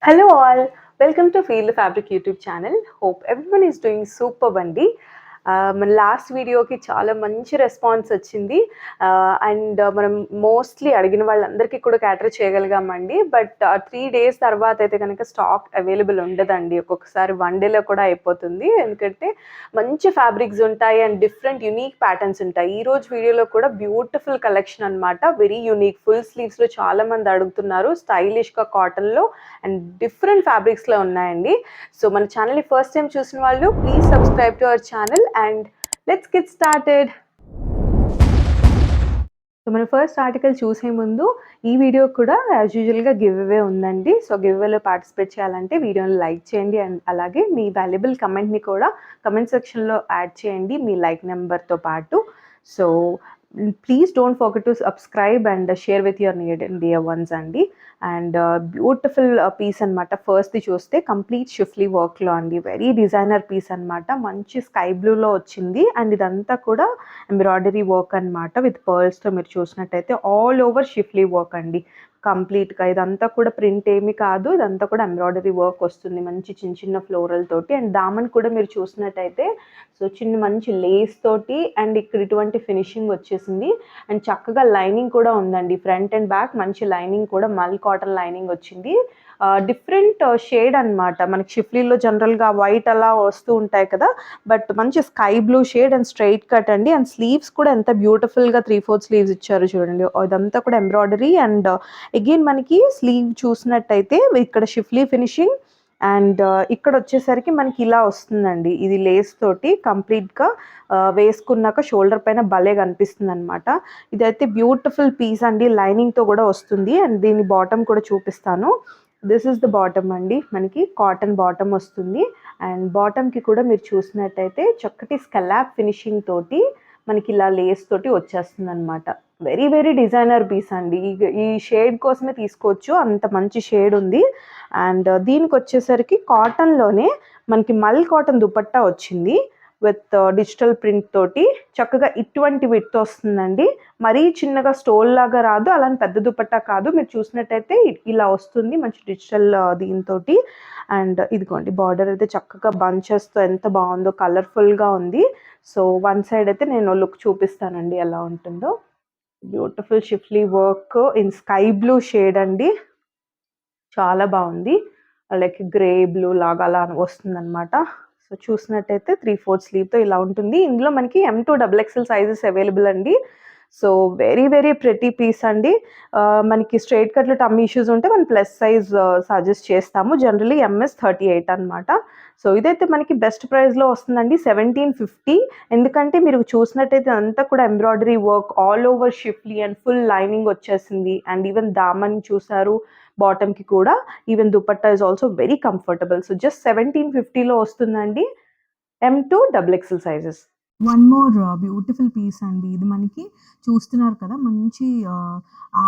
Hello all, welcome to Feel the Fabric YouTube channel. Hope everyone is doing superb అండి. మన last వీడియోకి చాలా మంచి రెస్పాన్స్ వచ్చింది. మనం మోస్ట్లీ అడిగిన వాళ్ళందరికీ కూడా క్యాటర్ చేయగలిగామండి. బట్ 3 డేస్ తర్వాత అయితే కనుక స్టాక్ అవైలబుల్ ఉండదండి. ఒక్కొక్కసారి 1 డేలో కూడా అయిపోతుంది. ఎందుకంటే మంచి ఫ్యాబ్రిక్స్ ఉంటాయి అండ్ డిఫరెంట్ యునీక్ ప్యాటర్న్స్ ఉంటాయి. ఈ రోజు వీడియోలో కూడా బ్యూటిఫుల్ కలెక్షన్ అనమాట. వెరీ యూనిక్ ఫుల్ స్లీవ్స్లో చాలా మంది అడుగుతున్నారు. స్టైలిష్గా కాటన్లో అండ్ డిఫరెంట్ ఫ్యాబ్రిక్స్లో ఉన్నాయండి. సో మన ఛానల్ని ఫస్ట్ టైం చూసిన వాళ్ళు please subscribe to our channel and let's get started. So మన ఫస్ట్ ఆర్టికల్ చూసే ముందు ఈ వీడియో కూడా యాజ్ యూజువల్గా గివ్ అవే ఉందండి. సో గివ్ అవేలో పార్టిసిపేట్ చేయాలంటే వీడియోని లైక్ చేయండి అండ్ అలాగే మీ వాల్యుబుల్ కమెంట్ని కూడా కమెంట్ సెక్షన్లో యాడ్ చేయండి మీ లైక్ నెంబర్తో పాటు. So please don't forget to subscribe and share with your near and dear ones అండి. అండ్ బ్యూటిఫుల్ పీస్ అనమాట. ఫస్ట్ది చూస్తే కంప్లీట్ షిఫ్లీ వర్క్లో అండి. వెరీ డిజైనర్ పీస్ అనమాట. మంచి స్కై బ్లూలో వచ్చింది అండ్ ఇదంతా కూడా ఎంబ్రాయిడరీ వర్క్ అనమాట విత్ పర్ల్స్తో. మీరు చూసినట్టయితే ఆల్ ఓవర్ షిఫ్లీ వర్క్ అండి కంప్లీట్గా. ఇదంతా కూడా ప్రింట్ ఏమీ కాదు, ఇదంతా కూడా ఎంబ్రాయిడరీ వర్క్ వస్తుంది మంచి చిన్న చిన్న ఫ్లోరల్ తోటి. అండ్ దామన్ కూడా మీరు చూసినట్టయితే సో చిన్న మంచి లేస్ తోటి అండ్ ఇక్కడ ఇటువంటి ఫినిషింగ్ వచ్చేసింది. అండ్ చక్కగా లైనింగ్ కూడా ఉందండి. ఫ్రంట్ అండ్ బ్యాక్ మంచి లైనింగ్ కూడా మల్ కాటన్ లైనింగ్ వచ్చింది. డిఫరెంట్ షేడ్ అనమాట. మనకి షిఫ్లీలో జనరల్గా వైట్ అలా వస్తూ ఉంటాయి కదా, బట్ మంచి sky blue shade and straight cut అండి. అండ్ స్లీవ్స్ కూడా ఎంత బ్యూటిఫుల్గా 3/4 స్లీవ్స్ ఇచ్చారు చూడండి. ఇదంతా కూడా ఎంబ్రాయిడరీ అండ్ అగైన్ మనకి స్లీవ్ చూసినట్టయితే ఇక్కడ షిఫ్లీ ఫినిషింగ్ అండ్ ఇక్కడ వచ్చేసరికి మనకి ఇలా వస్తుందండి. ఇది లేస్ తోటి కంప్లీట్గా వేసుకున్నాక షోల్డర్ పైన భలే కనిపిస్తుంది అనమాట. ఇదైతే బ్యూటిఫుల్ పీస్ అండి. లైనింగ్తో కూడా వస్తుంది అండ్ దీని బాటమ్ కూడా చూపిస్తాను. దిస్ ఇస్ ద బాటమ్ అండి. మనకి కాటన్ బాటమ్ వస్తుంది అండ్ బాటమ్కి కూడా మీరు చూసినట్టయితే చక్కటి స్కలాప్ ఫినిషింగ్ తోటి మనకి ఇలా లేస్ తోటి వచ్చేస్తుంది అనమాట. వెరీ వెరీ డిజైనర్ పీస్ అండి. ఈ షేడ్ కోసమే తీసుకోవచ్చు, అంత మంచి షేడ్ ఉంది. అండ్ దీనికి వచ్చేసరికి కాటన్లోనే మనకి మల్ కాటన్ దుపట్టా వచ్చింది విత్ డిజిటల్ ప్రింట్ తోటి. చక్కగా ఇటువంటి విత్ వస్తుందండి. మరీ చిన్నగా స్టోల్ లాగా రాదు, అలానే పెద్ద దుపట్టా కాదు. మీరు చూసినట్టయితే ఇలా వస్తుంది మంచి డిజిటల్ దీంతో. అండ్ ఇదిగోండి బార్డర్ అయితే చక్కగా బంచెస్తో ఎంత బాగుందో, కలర్ఫుల్గా ఉంది. సో వన్ సైడ్ అయితే నేను లుక్ చూపిస్తానండి ఎలా ఉంటుందో. Beautiful schiffli work in sky blue shade అండి. చాలా బాగుంది. లైక్ గ్రే బ్లూ లాగా అలా వస్తుందన్నమాట. సో చూసినట్టయితే 3/4 స్లీవ్తో ఇలా ఉంటుంది. ఇందులో మనకి M2 XXL సైజెస్ అవైలబుల్ అండి. So very very pretty piece అండి. మనకి స్ట్రైట్ కట్లు టమ్మీ ఇష్యూస్ ఉంటే మనం ప్లస్ సైజ్ సజెస్ట్ చేస్తాము. జనరలీ MS 38 అనమాట. సో ఇదైతే మనకి బెస్ట్ ప్రైస్లో వస్తుందండి 1750. ఎందుకంటే మీరు చూసినట్టయితే అంతా కూడా embroidery work all over schiffli and full lining వచ్చేసింది. అండ్ ఈవెన్ దామన్ చూసారు బాటమ్కి కూడా. Even dupatta is also very comfortable. So just 1750లో వస్తుందండి M2 XXL sizes. One more beautiful piece అండి. ఇది మనకి చూస్తున్నారు కదా, మంచి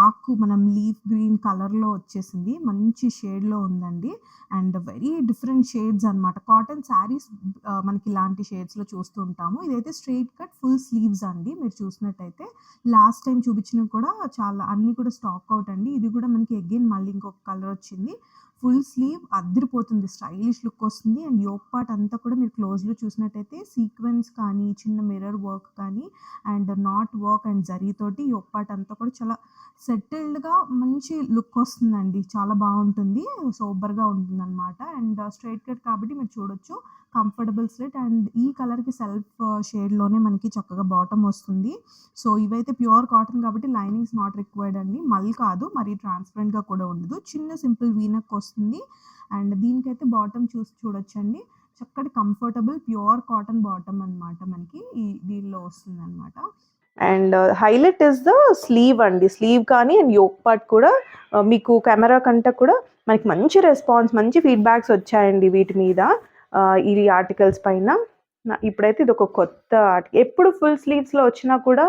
ఆకు మనం లీఫ్ గ్రీన్ కలర్‌లో వచ్చేసింది. మంచి షేడ్‌లో ఉందండి. అండ్ వెరీ డిఫరెంట్ షేడ్స్ అనమాట. కాటన్ శారీస్ మనకి ఇలాంటి షేడ్స్‌లో చూస్తూ ఉంటాము. ఇదైతే స్ట్రెయిట్ కట్ ఫుల్ స్లీవ్స్ అండి. మీరు చూసినట్టయితే లాస్ట్ టైం చూపించినవి కూడా చాలా అన్నీ కూడా స్టాక్ అవుట్ అండి. ఇది కూడా మనకి అగైన్ మళ్ళీ ఇంకొక కలర్ వచ్చింది. ఫుల్ స్లీవ్ అద్దిరిపోతుంది. స్టైలిష్ లుక్ వస్తుంది. అండ్ యోక్ పార్ట్ అంతా కూడా మీరు క్లోజ్‌లో చూసినట్టయితే సీక్వెన్స్ కానీ, చిన్న మిర్రర్ వర్క్ కానీ అండ్ నాట్ వర్క్ అండ్ జరీతోటి యోక్ పార్ట్ అంతా కూడా చాలా సెటిల్డ్‌గా మంచి లుక్ వస్తుందండి. చాలా బావుంటుంది. సోబర్‌గా ఉంటుందనమాట. అండ్ స్ట్రెయిట్ కట్ కాబట్టి మీరు చూడొచ్చు కంఫర్టబుల్ స్లిట్. అండ్ ఈ కలర్‌కి సెల్ఫ్ షేడ్‌లోనే మనకి చక్కగా బాటమ్ వస్తుంది. సో ఇవైతే ప్యూర్ కాటన్ కాబట్టి లైనింగ్స్ నాట్ రిక్వైర్డ్ అండి. మల్ కాదు, మరీ ట్రాన్స్పరెంట్‌గా కూడా ఉండదు. చిన్న సింపుల్ వీ నెక్ వస్తుంది. అండ్ దీనికైతే బాటమ్ చూడొచ్చండి. చక్కటి కంఫర్టబుల్ ప్యూర్ కాటన్ బాటమ్ అనమాట మనకి దీనిలో వస్తుందనమాట. And highlight is the slew అండి. స్లీవ్ కానీ అండ్ యోక్ పార్ట్ కూడా మీకు కెమెరా కంటే కూడా మనకి మంచి రెస్పాన్స్, మంచి ఫీడ్బ్యాక్స్ వచ్చాయండి వీటి మీద, ఈ ఆర్టికల్స్ పైన. ఇప్పుడైతే ఇది ఒక కొత్త ఎప్పుడు ఫుల్ స్లీవ్స్లో వచ్చినా కూడా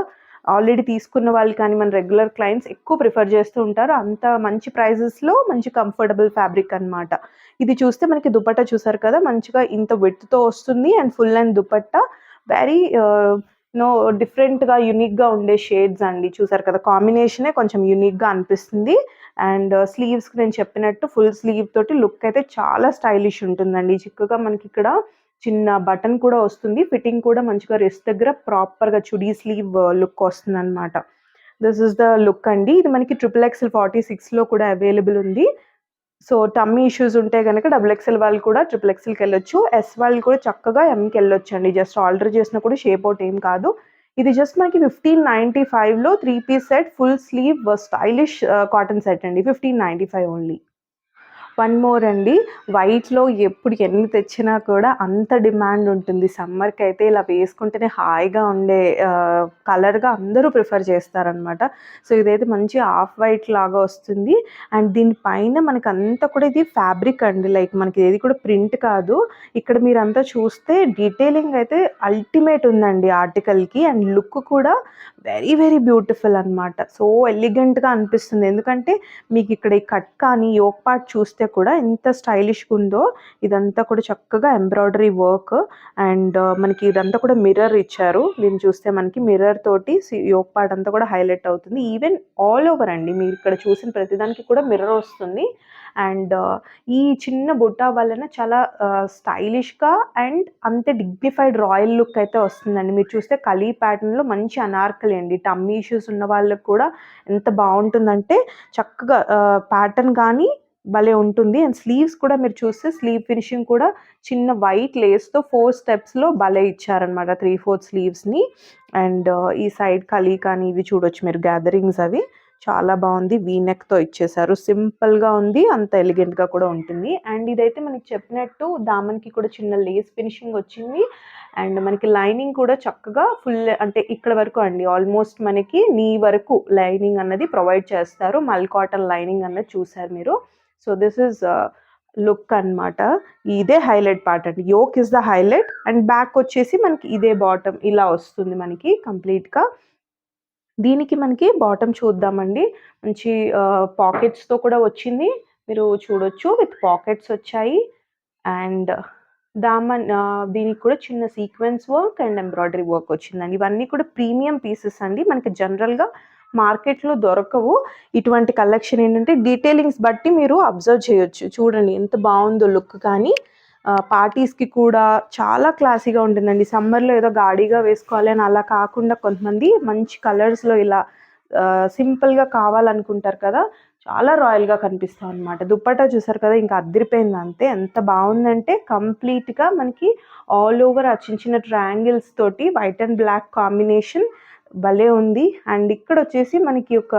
ఆల్రెడీ తీసుకున్న వాళ్ళు కానీ మన రెగ్యులర్ క్లయింట్స్ ఎక్కువ ప్రిఫర్ చేస్తూ ఉంటారు. అంత మంచి ప్రైజెస్లో మంచి కంఫర్టబుల్ ఫ్యాబ్రిక్ అనమాట. ఇది చూస్తే మనకి దుపట్టా చూసారు కదా, మంచిగా ఇంత విడ్త్తో వస్తుంది and full and dupatta very డిఫరెంట్గా యూనిక్గా ఉండే షేడ్స్ అండి. చూసారు కదా, కాంబినేషనే కొంచెం యూనిక్గా అనిపిస్తుంది. అండ్ స్లీవ్స్‌కి నేను చెప్పినట్టు ఫుల్ స్లీవ్ తోటి లుక్ అయితే చాలా స్టైలిష్ ఉంటుందండి. చిక్కగా మనకిక్కడ చిన్న బటన్ కూడా వస్తుంది. ఫిట్టింగ్ కూడా మంచిగా రిస్ట్ దగ్గర ప్రాపర్‌గా చుడీ స్లీవ్ లుక్ వస్తుందనమాట. దిస్ ఈస్ ద లుక్ అండి. ఇది మనకి ట్రిపుల్ ఎక్స్ఎల్ 46లో కూడా అవైలబుల్ ఉంది. సో, టమ్మీ ఇష్యూస్ ఉంటే గనక డబుల్ ఎక్స్ఎల్ వాళ్ళు కూడా ట్రిపుల్ ఎక్స్ఎల్‌కెళ్ళొచ్చు. ఎస్ వాళ్ళు కూడా చక్కగా ఎంకెళ్ళొచ్చండి. జస్ట్ ఆల్టర్ చేసినా కూడా షేప్ ఔట్ ఏం కాదు. ఇది జస్ట్ మనకి 1595లో 3 piece set full sleeve stylish cotton set అండి. 1595 ఓన్లీ. వన్ మోర్ అండి. వైట్‌లో ఎప్పుడు ఎన్ని తెచ్చినా కూడా అంత డిమాండ్ ఉంటుంది. సమ్మర్‌కైతే ఇలా వేసుకుంటేనే హాయిగా ఉండే కలర్‌గా అందరూ ప్రిఫర్ చేస్తారనమాట. సో, ఇదైతే మంచి ఆఫ్ వైట్ లాగా వస్తుంది. అండ్ దీని పైన మనకంతా కూడా ఇది ఫ్యాబ్రిక్ అండి. లైక్ మనకి ఏది కూడా ప్రింట్ కాదు. ఇక్కడ మీరంతా చూస్తే డీటెయిలింగ్ అయితే అల్టిమేట్ ఉందండి ఆర్టికల్‌కి. అండ్ లుక్ కూడా వెరీ వెరీ బ్యూటిఫుల్ అనమాట. సో ఎలిగెంట్‌గా అనిపిస్తుంది. ఎందుకంటే మీకిక్కడ ఈ కట్ కానీ యోక్ పార్ట్ చూస్తే కూడా ఎంత స్టైలిష్‌గా ఉందో. ఇదంతా కూడా చక్కగా ఎంబ్రాయిడరీ వర్క్ అండ్ మనకి ఇదంతా కూడా మిర్రర్ ఇచ్చారు. దీన్ని చూస్తే మనకి మిర్రర్ తోటి యోక్ పార్ట్ అంతా కూడా హైలైట్ అవుతుంది. ఈవెన్ ఆల్ ఓవర్ అండి. మీరిక్కడ చూసిన ప్రతిదానికి కూడా మిర్రర్ వస్తుంది. అండ్ ఈ చిన్న బుట్ట వలన చాలా స్టైలిష్‌గా అండ్ అంతే డిగ్నిఫైడ్ రాయల్ లుక్ అయితే వస్తుందండి. మీరు చూస్తే కలీ ప్యాటర్న్‌లో మంచి అనార్కలి అండి. టమ్మీ ఇష్యూస్ ఉన్న వాళ్ళకి కూడా ఎంత బావుంటుందంటే చక్కగా ప్యాటర్న్ కానీ భలే ఉంటుంది. అండ్ స్లీవ్స్ కూడా మీరు చూస్తే స్లీవ్ ఫినిషింగ్ కూడా చిన్న వైట్ లేస్‌తో 4 స్టెప్స్‌లో భలే ఇచ్చారనమాట. 3/4 స్లీవ్స్‌ని. అండ్ ఈ సైడ్ కలీ కానీ ఇవి చూడొచ్చు మీరు గ్యాదరింగ్స్ అవి. చాలా బావుంది. వీ నెక్‌తో ఇచ్చేశారు. సింపుల్‌గా ఉంది. అంత ఎలిగెంట్‌గా కూడా ఉంటుంది. అండ్ ఇదైతే మనకి చెప్పినట్టు దామన్‌కి కూడా చిన్న లేస్ ఫినిషింగ్ వచ్చింది. అండ్ మనకి లైనింగ్ కూడా చక్కగా ఫుల్ అంటే ఇక్కడ వరకు అండి. ఆల్మోస్ట్ మనకి నీ వరకు లైనింగ్ అన్నది ప్రొవైడ్ చేస్తారు. మల్ కాటన్ లైనింగ్ అన్నది చూసారు మీరు. సో, దిస్ ఈజ్ లుక్ అనమాట. ఇదే హైలైట్ పార్ట్ అండి. Yoke is the highlight and back వచ్చేసి మనకి ఇదే బాటమ్ ఇలా వస్తుంది మనకి కంప్లీట్‌గా. దీనికి మనకి బాటమ్ చూద్దామండి. మంచి పాకెట్స్‌తో కూడా వచ్చింది. మీరు చూడొచ్చు విత్ పాకెట్స్ వచ్చాయి. అండ్ దీనికి కూడా చిన్న sequence work and embroidery work వచ్చిందండి. ఇవన్నీ కూడా ప్రీమియం పీసెస్ అండి. మనకి జనరల్‌గా మార్కెట్‌లో దొరకవు. ఇటువంటి కలెక్షన్ ఏంటంటే డీటెయిలింగ్స్ బట్టి మీరు అబ్జర్వ్ చేయొచ్చు. చూడండి ఎంత బావుందో లుక్ కానీ పార్టీస్‌కి కూడా చాలా క్లాసీగా ఉంటుందండి. సమ్మర్‌లో ఏదో గాడీగా వేసుకోవాలి అని అలా కాకుండా కొంతమంది మంచి కలర్స్‌లో ఇలా సింపుల్‌గా కావాలనుకుంటారు కదా! చాలా రాయల్‌గా కనిపిస్తామనమాట. దుప్పట్టా చూసారు కదా! ఇంకా అద్దిరిపోయింది అంతే. ఎంత బావుందంటే కంప్లీట్‌గా మనకి ఆల్ ఓవర్ ఆ చిన్న చిన్న ట్రయాంగిల్స్ తోటి వైట్ అండ్ బ్లాక్ కాంబినేషన్ భలే ఉంది. అండ్ ఇక్కడొచ్చేసి మనకి ఒక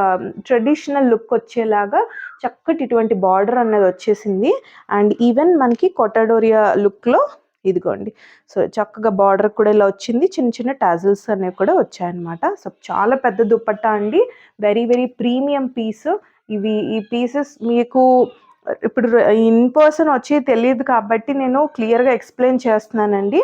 ట్రెడిషనల్ లుక్ వచ్చేలాగా చక్కటి ఇటువంటి బార్డర్ అన్నది వచ్చేసింది. అండ్ ఈవెన్ మనకి కొటాడోరియా లుక్‌లో ఇదిగోండి. సో, చక్కగా బార్డర్ కూడా ఇలా వచ్చింది. చిన్న చిన్న టాజిల్స్ అనేవి కూడా వచ్చాయన్నమాట. సో, చాలా పెద్ద దుపట్టా అండి. Very very premium piece. ఈ పీసెస్ మీకు ఇప్పుడు ఇన్ పర్సన్ వచ్చి తెలీదు కాబట్టి నేను క్లియర్‌గా ఎక్స్‌ప్లెయిన్ చేస్తున్నానండి.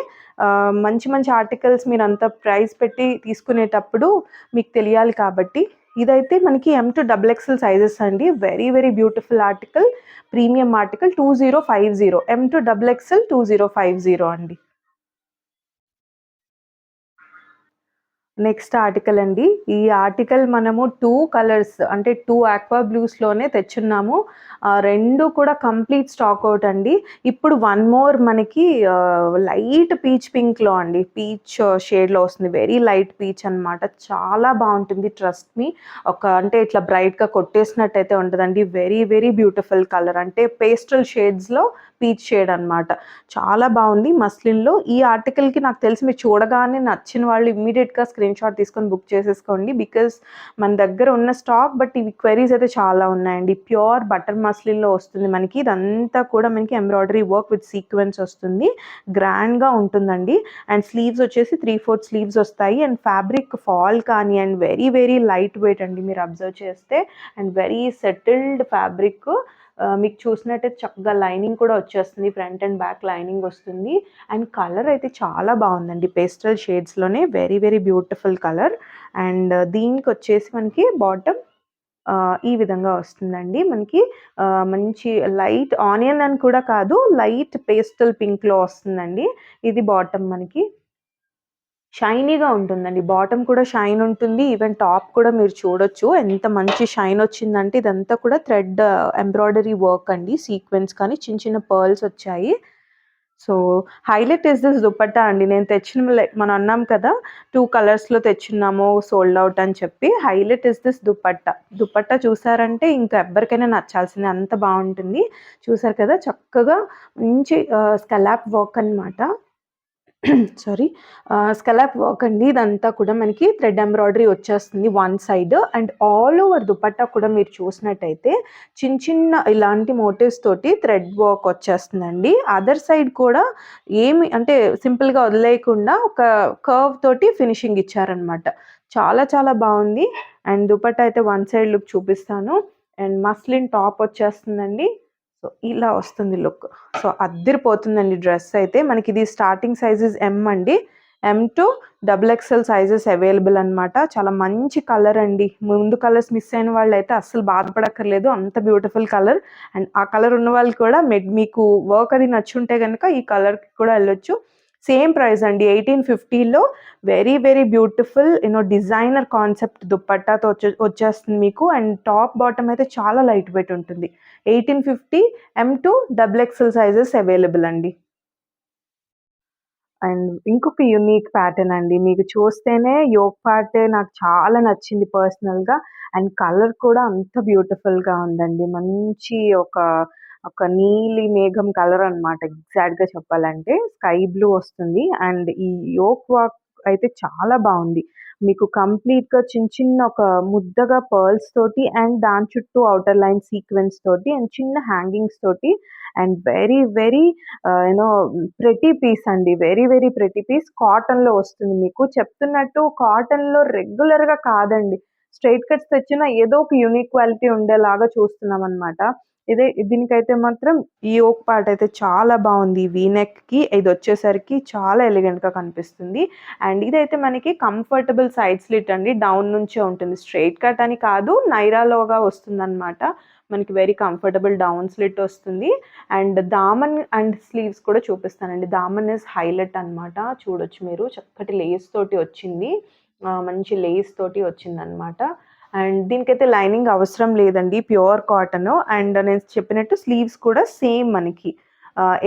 మంచి మంచి ఆర్టికల్స్ మీరంత ప్రైస్ పెట్టి తీసుకునేటప్పుడు మీకు తెలియాలి కాబట్టి. ఇదైతే మనకి M-XXL సైజెస్ అండి. Very very beautiful article. Premium article 2050. M-XXL 2050 అండి. నెక్స్ట్ ఆర్టికల్ అండి. ఈ ఆర్టికల్ మనము 2 కలర్స్ అంటే 2 ఆక్వా బ్లూస్‌లోనే తెచ్చున్నాము. 2 కూడా కంప్లీట్ స్టాక్ ఔట్ అండి. ఇప్పుడు వన్ మోర్ మనకి లైట్ పీచ్ పింక్‌లో అండి. పీచ్ షేడ్‌లో వస్తుంది. వెరీ లైట్ పీచ్ అనమాట. చాలా బావుంటుంది ట్రస్ట్ మీ. అంటే ఇట్లా బ్రైట్‌గా కొట్టేసినట్టయితే ఉంటదండి. Very very beautiful colour. అంటే పేస్టల్ షేడ్స్‌లో పీచ్ షేడ్ అనమాట. చాలా బావుంది మస్లిన్‌లో. ఈ ఆర్టికల్‌కి నాకు తెలిసి మీరు చూడగానే నచ్చిన వాళ్ళు ఇమ్మీడియేట్‌గా స్క్రీన్‌షాట్ తీసుకొని బుక్ చేసేసుకోండి. బికాజ్ మన దగ్గర ఉన్న స్టాక్ బట్ ఇవి క్వెరీస్ అయితే చాలా ఉన్నాయండి. ప్యూర్ బటర్ మస్లిన్‌లో వస్తుంది మనకి. ఇదంతా కూడా మనకి ఎంబ్రాయిడరీ వర్క్ విత్ సీక్వెన్స్ వస్తుంది. గ్రాండ్‌గా ఉంటుందండి. అండ్ స్లీవ్స్ వచ్చేసి 3/4 స్లీవ్స్ వస్తాయి. అండ్ ఫ్యాబ్రిక్ ఫాల్ కానీ and very very light weight అండి మీరు అబ్జర్వ్ చేస్తే. And very settled fabric. మీకు చూసినట్టయితే చక్కగా లైనింగ్ కూడా వచ్చేస్తుంది. ఫ్రంట్ అండ్ బ్యాక్ లైనింగ్ వస్తుంది. అండ్ కలర్ అయితే చాలా బావుందండి. పేస్టల్ షేడ్స్‌లోనే very very beautiful colour. And దీనికొచ్చేసి మనకి బాటమ్ ఈ విధంగా వస్తుందండి. మనకి మంచి లైట్ ఆనియన్ అని కూడా కాదు. లైట్ పేస్టల్ పింక్‌లో వస్తుందండి. ఇది బాటమ్ మనకి. షైనీగా ఉంటుందండి. బాటమ్ కూడా షైన్ ఉంటుంది. ఈవెన్ టాప్ కూడా మీరు చూడొచ్చు. ఎంత మంచి షైన్ వచ్చిందంటే ఇదంతా కూడా థ్రెడ్ ఎంబ్రాయిడరీ వర్క్ అండి. సీక్వెన్స్ కానీ చిన్న చిన్న పర్ల్స్ వచ్చాయి. So, highlight is this dupatta అండి. నేను తెచ్చిన మనం అన్నాం కదా! 2 కలర్స్‌లో తెచ్చున్నాము సోల్డ్ ఔట్ అని చెప్పి. Highlight is this dupatta. Dupatta చూసారంటే ఇంకా ఎవ్వరికైనా నచ్చాల్సిందే అంత బావుంటుంది. చూసారు కదా! చక్కగా మంచి స్కలాప్ వర్క్ అనమాట. సారీ. స్కలాప్ వర్క్ అండి. ఇదంతా కూడా మనకి థ్రెడ్ ఎంబ్రాయిడరీ వచ్చేస్తుంది one side. And all over dupatta కూడా మీరు చూసినట్టయితే చిన్న చిన్న ఇలాంటి మోటివ్స్ తోటి థ్రెడ్ వర్క్ వచ్చేస్తుందండి. అదర్ సైడ్ కూడా ఏమి అంటే సింపుల్‌గా వదిలేయకుండా ఒక కర్వ్ తోటి ఫినిషింగ్ ఇచ్చారనమాట. చాలా చాలా బావుంది. అండ్ దుపట్టా అయితే వన్ సైడ్ లుక్ చూపిస్తాను. అండ్ మస్లిన్ టాప్ వచ్చేస్తుందండి. సో, ఇలా వస్తుంది లుక్. సో, అద్దిరిపోతుందండి డ్రెస్ అయితే. మనకిది స్టార్టింగ్ సైజెస్ ఎమ్ అండి. M to double XL sizes available అనమాట. చాలా మంచి కలర్ అండి. ముందు కలర్స్ మిస్ అయిన వాళ్ళైతే అస్సలు బాధపడక్కర్లేదు. అంత బ్యూటిఫుల్ కలర్. అండ్ ఆ కలర్ ఉన్న వాళ్ళు కూడా మీకు వర్క్ అది నచ్చుంటే గనక ఈ కలర్‌కి కూడా ఎళ్ళొచ్చు. సేమ్ ప్రైస్ అండి. 1850లో very very beautiful designer concept దుపట్టాతో వచ్చేస్తుంది మీకు. అండ్ టాప్ బాటమ్ అయితే చాలా లైట్ వెయిట్ ఉంటుంది. 1850 M to double XL sizes available అండి. అండ్ ఇంకొక యూనిక్ ప్యాటర్న్ అండి. మీకు చూస్తేనే యోక్ పార్ట్ నాకు చాలా నచ్చింది పర్సనల్‌గా. అండ్ కలర్ కూడా అంత బ్యూటిఫుల్‌గా ఉందండి. మంచి ఒక ఒక నీలి మేఘం కలర్ అనమాట ఎగ్జాక్ట్‌గా చెప్పాలంటే. స్కై బ్లూ వస్తుంది. అండ్ ఈ యోక్ వర్క్ అయితే చాలా బావుంది. మీకు కంప్లీట్‌గా చిన్న చిన్న ఒక ముద్దగా పర్ల్స్ తోటి అండ్ దాని చుట్టూ ఔటర్ లైన్ సీక్వెన్స్ తోటి అండ్ చిన్న హ్యాంగింగ్స్ తోటి and very very pretty piece అండి. Very very pretty piece. కాటన్‌లో వస్తుంది మీకు. చెప్తున్నట్టు కాటన్‌లో రెగ్యులర్‌గా కాదండి. స్ట్రెయిట్ కట్స్ తెచ్చినా ఏదో ఒక యూనిక్ క్వాలిటీ ఉండేలాగా చూస్తున్నామనమాట. దీనికైతే మాత్రం ఈ యోక్ పార్ట్ అయితే చాలా బావుంది. వీ నెక్‌కి ఇదొచ్చేసరికి చాలా ఎలిగెంట్‌గా కనిపిస్తుంది. అండ్ ఇదైతే మనకి కంఫర్టబుల్ సైడ్ స్లిట్ అండి. డౌన్ నుంచే ఉంటుంది. స్ట్రెయిట్ కట్ అని కాదు. నైరాలోగా వస్తుందనమాట. మనకి వెరీ కంఫర్టబుల్ డౌన్ స్లిట్ వస్తుంది. అండ్ దామన్ అండ్ స్లీవ్స్ కూడా చూపిస్తానండి. దామన్ ఇస్ హైలైట్ అనమాట. చూడొచ్చు మీరు. చక్కటి లేస్ తోటి వచ్చింది. మంచి లేస్ తోటి వచ్చిందనమాట. అండ్ దీనికైతే లైనింగ్ అవసరం లేదండి. Pure cotton. అండ్ నేను చెప్పినట్టు స్లీవ్స్ కూడా సేమ్ మనకి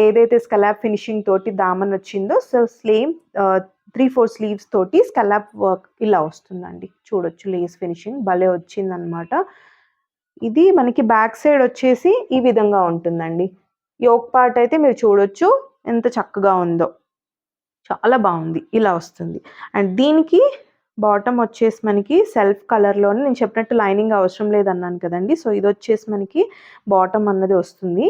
ఏదైతే స్కలాప్ ఫినిషింగ్ తోటి దామన్ వచ్చిందో సో సేమ్ 3, 4 స్లీవ్స్ తోటి స్కలాప్ వర్క్ ఇలా వస్తుందండి. చూడొచ్చు లేస్ ఫినిషింగ్ భలే వచ్చిందనమాట. ఇది మనకి బ్యాక్ సైడ్ వచ్చేసి ఈ విధంగా ఉంటుందండి. యోక్ పార్ట్ అయితే మీరు చూడొచ్చు ఎంత చక్కగా ఉందో. చాలా బావుంది. ఇలా వస్తుంది. అండ్ దీనికి బాటమ్ వచ్చేసి మనకి సెల్ఫ్ కలర్‌లోనే నేను చెప్పినట్టు లైనింగ్ అవసరం లేదన్నాను కదండీ! సో, ఇదొచ్చేసి మనకి బాటమ్ అన్నది వస్తుంది.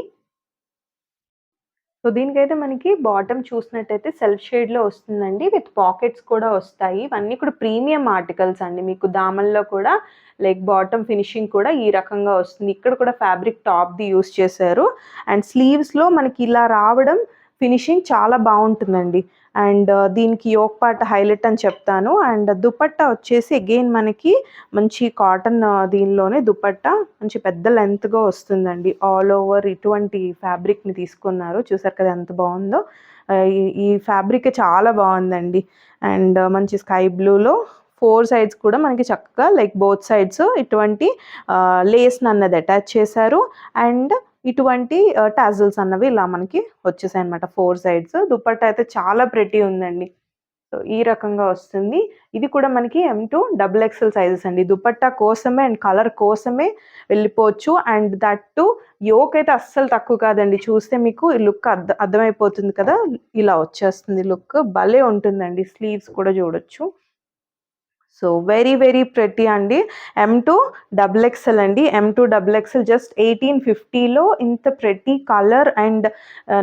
సో, దీనికైతే మనకి బాటమ్ చూసినట్టయితే సెల్ఫ్ షేడ్‌లో వస్తుందండి. విత్ పాకెట్స్ కూడా వస్తాయి. ఇవన్నీ కూడా ప్రీమియం ఆర్టికల్స్ అండి. మీకు దామన్‌లో కూడా లైక్ బాటమ్ ఫినిషింగ్ కూడా ఈ రకంగా వస్తుంది. ఇక్కడ కూడా ఫ్యాబ్రిక్ టాప్‌ది యూజ్ చేశారు. అండ్ స్లీవ్స్‌లో మనకి ఇలా రావడం ఫినిషింగ్ చాలా బావుంటుందండి. అండ్ దీనికి యోక్ పార్ట్ హైలైట్ అని చెప్తాను. అండ్ దుపట్టా వచ్చేసి అగైన్ మనకి మంచి కాటన్ దీనిలోనే దుపట్టా మంచి పెద్ద లెంత్‌గా వస్తుందండి. ఆల్ ఓవర్ ఇటువంటి ఫ్యాబ్రిక్‌ని తీసుకున్నారు. చూసారు కదా ఎంత బావుందో. ఈ ఈ ఫ్యాబ్రిక్ చాలా బావుందండి. అండ్ మంచి స్కై బ్లూలో 4 సైడ్స్ కూడా మనకి చక్కగా లైక్ బోత్ సైడ్స్ ఇటువంటి లేస్‌నన్నది అటాచ్ చేశారు. అండ్ ఇటువంటి టాజిల్స్ అన్నవి ఇలా మనకి వచ్చేసాయన్నమాట 4 సైడ్స్. దుపట్టా అయితే చాలా ప్రెటీ ఉందండి. సో, ఈ రకంగా వస్తుంది. ఇది కూడా మనకి ఎమ్ టు డబుల్ ఎక్స్ఎల్ సైజెస్ అండి. దుపట్టా కోసమే అండ్ కలర్ కోసమే వెళ్ళిపోవచ్చు. అండ్ దట్ టూ యోక్ అయితే అస్సలు తక్కువ కాదండి. చూస్తే మీకు ఈ లుక్ అర్థమైపోతుంది కదా! ఇలా వచ్చేస్తుంది లుక్. భలే ఉంటుందండి. స్లీవ్స్ కూడా చూడొచ్చు. సో, వెరీ వెరీ ప్రెటీ అండి. ఎమ్ టు డబుల్ ఎక్స్ఎల్ అండి. M to double XL just 1850లో ఇంత pretty colour and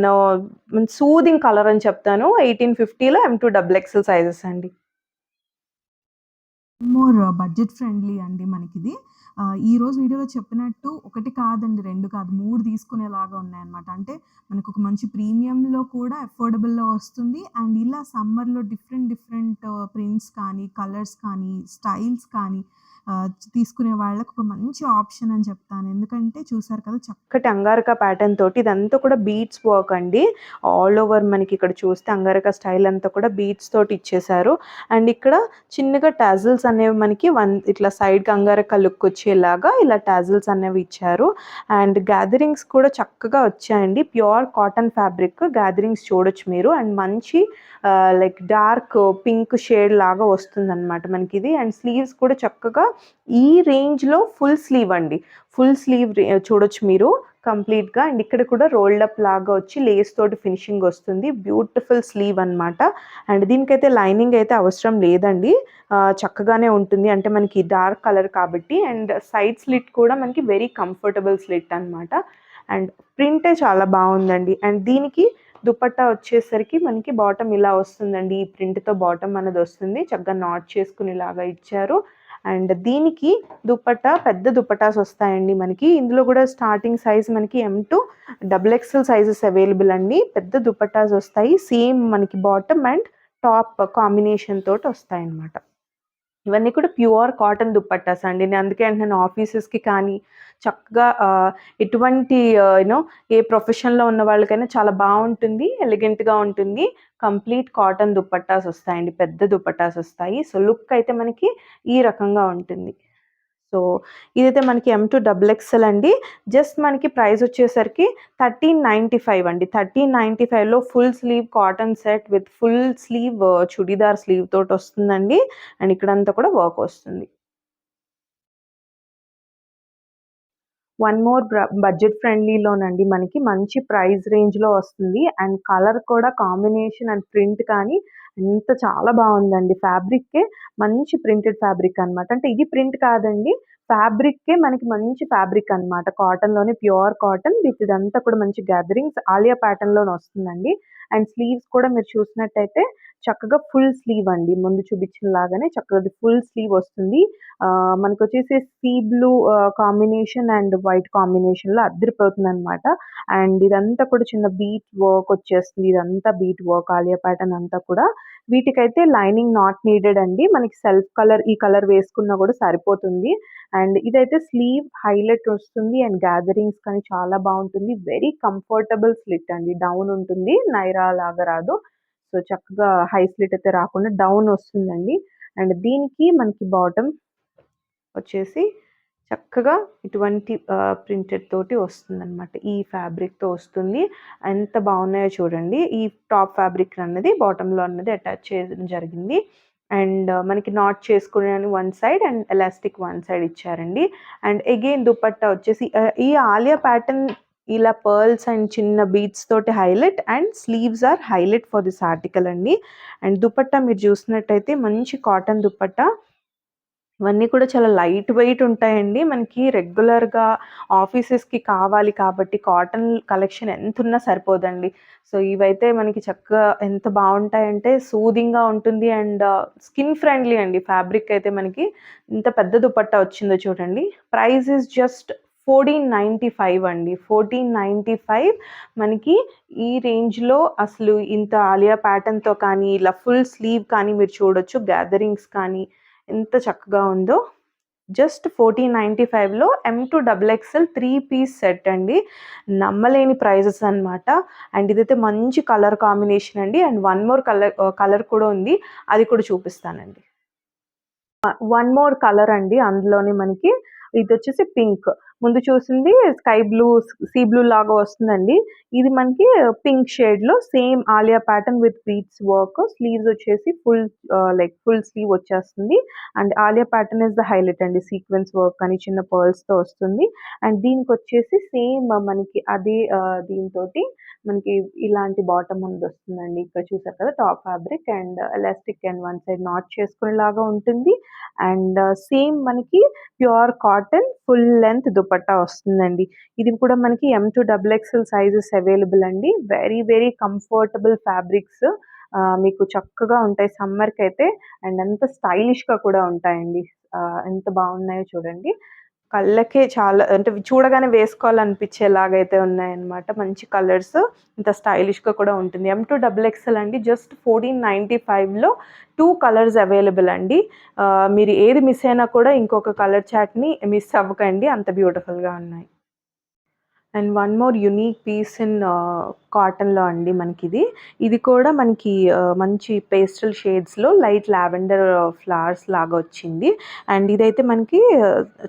no soothing colour అని చెప్తాను. 1850లో M to double XL sizes అండి. మోర్ బడ్జెట్ ఫ్రెండ్లీ అండి మనకిది. ఈరోజు వీడియోలో చెప్పినట్టు ఒకటి కాదండి, 2 కాదు, 3 తీసుకునేలాగా ఉన్నాయన్నమాట. అంటే మనకొక మంచి ప్రీమియంలో కూడా అఫోర్డబుల్‌లో వస్తుంది. అండ్ ఇలా సమ్మర్‌లో డిఫరెంట్ డిఫరెంట్ ప్రింట్స్ కానీ, కలర్స్ కానీ, స్టైల్స్ కానీ తీసుకునే వాళ్ళకి ఒక మంచి ఆప్షన్ అని చెప్తాను. ఎందుకంటే చూసారు కదా చక్కటి అంగారక ప్యాటర్న్ తోటి ఇదంతా కూడా బీడ్స్ వర్క్ అండి. ఆల్ ఓవర్ మనకి ఇక్కడ చూస్తే అంగారక స్టైల్ అంతా కూడా బీడ్స్ తోటి ఇచ్చేసారు. అండ్ ఇక్కడ చిన్నగా టాజిల్స్ అనేవి మనకి ఇట్లా సైడ్‌కి అంగారక లుక్ వచ్చేలాగా ఇలా టాజిల్స్ అనేవి ఇచ్చారు. అండ్ గ్యాదరింగ్స్ కూడా చక్కగా వచ్చాయండి. ప్యూర్ కాటన్ ఫ్యాబ్రిక్ గ్యాదరింగ్స్ చూడొచ్చు మీరు. అండ్ మంచి లైక్ డార్క్ పింక్ షేడ్ లాగా వస్తుందన్నమాట మనకిది. అండ్ స్లీవ్స్ కూడా చక్కగా ఈ రేంజ్‌లో ఫుల్ స్లీవ్ అండి. ఫుల్ స్లీవ్ చూడొచ్చు మీరు కంప్లీట్‌గా. అండ్ ఇక్కడ కూడా రోల్డ్ అప్ లాగా వచ్చి లేస్ తోటి ఫినిషింగ్ వస్తుంది. బ్యూటిఫుల్ స్లీవ్ అన్నమాట. అండ్ దీనికైతే లైనింగ్ అయితే అవసరం లేదండి. చక్కగానే ఉంటుంది. అంటే మనకి డార్క్ కలర్ కాబట్టి. అండ్ సైడ్ స్లిట్ కూడా మనకి వెరీ కంఫర్టబుల్ స్లిట్ అన్నమాట. అండ్ ప్రింటే చాలా బాగుందండి. అండ్ దీనికి దుపట్టా వచ్చేసరికి మనకి బాటమ్ ఇలా వస్తుందండి. ఈ ప్రింట్‌తో బాటమ్ అనేది వస్తుంది. చక్కగా నాట్ చేసుకునేలాగా ఇచ్చారు. అండ్ దీనికి దుపట్టా పెద్ద దుపట్టాస్ వస్తాయండి మనకి. ఇందులో కూడా స్టార్టింగ్ సైజ్ మనకి XXL సైజెస్ అవైలబుల్ అండి. పెద్ద దుపట్టాస్ వస్తాయి. సేమ్ మనకి బాటమ్ అండ్ టాప్ కాంబినేషన్ తోటి వస్తాయన్నమాట. ఇవన్నీ కూడా ప్యూర్ కాటన్ దుపట్టాస్ అండి. నేను అందుకే అంటున్నాను ఆఫీసెస్‌కి కానీ చక్కగా ఎటువంటి ఏ ప్రొఫెషన్‌లో ఉన్న వాళ్ళకైనా చాలా బావుంటుంది. ఎలిగెంట్‌గా ఉంటుంది. కంప్లీట్ కాటన్ దుపట్టాస్ వస్తాయండి. పెద్ద దుపట్టాస్ వస్తాయి. సో, లుక్ అయితే మనకి ఈ రకంగా ఉంటుంది. సో, ఇదైతే మనకి XXL అండి. జస్ట్ మనకి ప్రైస్ వచ్చేసరికి 1395 అండి. 1395లో full sleeve cotton set with full sleeve churidar sleeve తోటి వస్తుందండి. అండ్ ఇక్కడంతా కూడా వర్క్ వస్తుంది. వన్ మోర్ బడ్జెట్ ఫ్రెండ్లీలోనండి మనకి మంచి ప్రైస్ రేంజ్‌లో వస్తుంది. అండ్ కలర్ కూడా కాంబినేషన్ అండ్ ప్రింట్ కానీ చాలా బావుందండి. ఫ్యాబ్రిక్కే మంచి ప్రింటెడ్ ఫ్యాబ్రిక్ అనమాట. అంటే ఇది ప్రింట్ కాదండి. ఫ్యాబ్రిక్కే మనకి మంచి ఫ్యాబ్రిక్ అనమాట. కాటన్‌లోనే ప్యూర్ కాటన్ విత్ ఇదంతా కూడా మంచి గ్యాదరింగ్స్ ఆలియా ప్యాటర్న్‌లోనే వస్తుందండి. అండ్ స్లీవ్స్ కూడా మీరు చూసినట్టయితే చక్కగా ఫుల్ స్లీవ్ అండి. ముందు చూపించిన లాగానే చక్కగా ఫుల్ స్లీవ్ వస్తుంది. మనకొచ్చేసి sea blue combination and white కాంబినేషన్‌లో అద్దిరిపోతుందనమాట. అండ్ ఇదంతా కూడా చిన్న బీట్ వర్క్ వచ్చేస్తుంది. ఇదంతా బీట్ వర్క్ ఆలియా ప్యాటర్న్ అంతా కూడా. వీటికైతే లైనింగ్ నాట్ నీడెడ్ అండి. మనకి సెల్ఫ్ కలర్ ఈ కలర్ వేసుకున్నా కూడా సరిపోతుంది. అండ్ ఇదైతే స్లీవ్ హైలైట్ వస్తుంది. అండ్ గ్యాదరింగ్స్ కానీ చాలా బావుంటుంది. వెరీ కంఫర్టబుల్ స్లిట్ అండి. డౌన్ ఉంటుంది. నైరా లాగా రాదు. సో, చక్కగా హై స్లిట్ అయితే రాకుండా డౌన్ వస్తుందండి. అండ్ దీనికి మనకి బాటమ్ వచ్చేసి చక్కగా ఇటువంటి ప్రింటెడ్ తోటి వస్తుందనమాట. ఈ ఫ్యాబ్రిక్‌తో వస్తుంది. ఎంత బాగున్నాయో చూడండి. ఈ టాప్ ఫ్యాబ్రిక్ అన్నది బాటమ్‌లో అన్నది అటాచ్ చేయడం జరిగింది. అండ్ మనకి నాట్ చేసుకునేని one side and elastic one side ఇచ్చారండి. అండ్ అగైన్ దుపట్టా వచ్చేసి ఈ ఆలియా ప్యాటర్న్ ఇలా పర్ల్స్ అండ్ చిన్న బీడ్స్ తోటి highlight and sleeves are highlight for this article అండి. అండ్ దుపట్టా మీరు చూసినట్టయితే మంచి కాటన్ దుపట్టా. ఇవన్నీ కూడా చాలా లైట్ వెయిట్ ఉంటాయండి. మనకి రెగ్యులర్‌గా ఆఫీసెస్‌కి కావాలి కాబట్టి కాటన్ కలెక్షన్ ఎంతున్నా సరిపోదండి. సో, ఇవైతే మనకి చక్కగా ఎంత బావుంటాయంటే సూదింగ్‌గా ఉంటుంది. అండ్ స్కిన్ ఫ్రెండ్లీ అండి. ఫ్యాబ్రిక్ అయితే మనకి ఇంత పెద్ద దుపట్టా వచ్చిందో చూడండి. ప్రైస్ ఈస్ జస్ట్ 1495 అండి. 1495 మనకి ఈ రేంజ్‌లో అసలు ఇంత ఆలియా ప్యాటర్న్‌తో కానీ, ఇలా ఫుల్ స్లీవ్ కానీ మీరు చూడొచ్చు. గ్యాదరింగ్స్ కానీ ఎంత చక్కగా ఉందో. జస్ట్ 1495లో XXL 3 పీస్ సెట్ అండి. నమ్మలేని ప్రైజెస్ అనమాట. అండ్ ఇదైతే మంచి కలర్ కాంబినేషన్ అండి. అండ్ వన్ మోర్ కలర్ కూడా ఉంది. అది కూడా చూపిస్తానండి. వన్ మోర్ కలర్ అండి. అందులోనే మనకి ఇదొచ్చేసి పింక్. ముందు చూసింది స్కై బ్లూ, సీ బ్లూ లాగా వస్తుందండి. ఇది మనకి పింక్ షేడ్‌లో same Alia pattern with beads work. Sleeves వచ్చేసి ఫుల్ స్లీవ్ వచ్చేస్తుంది. And Alia pattern is the highlight అండి. సీక్వెన్స్ వర్క్ అని చిన్న పర్ల్స్‌తో వస్తుంది. అండ్ దీనికొచ్చేసి సేమ్ మనకి అదే దీనితోటి మనకి ఇలాంటి బాటమ్ అనేది వస్తుందండి. ఇక్కడ చూసారు కదా! Top fabric and elastic and one side knot చేసుకునేలాగా ఉంటుంది. అండ్ సేమ్ మనకి pure cotton full length dupatta వస్తుందండి. ఇది కూడా మనకి XXL సైజెస్ అవైలబుల్ అండి. Very very comfortable fabrics. మీకు చక్కగా ఉంటాయి సమ్మర్‌కైతే. అండ్ ఎంత స్టైలిష్‌గా కూడా ఉంటాయండి. ఎంత బాగున్నాయో చూడండి. కళ్ళకే చాలా అంటే చూడగానే వేసుకోవాలనిపించేలాగా అయితే ఉన్నాయన్నమాట. మంచి కలర్స్, ఇంత స్టైలిష్‌గా కూడా ఉంటుంది. M2 XXL అండి. జస్ట్ 1495లో 2 కలర్స్ అవైలబుల్ అండి. మీరు ఏది మిస్ అయినా కూడా ఇంకొక కలర్ చార్ట్‌ని మిస్ అవ్వకండి. అంత బ్యూటిఫుల్‌గా ఉన్నాయి. And one more unique piece in కాటన్‌లో అండి మనకిది. ఇది కూడా మనకి మంచి పేస్టల్ షేడ్స్‌లో లైట్ లావెండర్ ఫ్లవర్స్ లాగా వచ్చింది. అండ్ ఇదైతే మనకి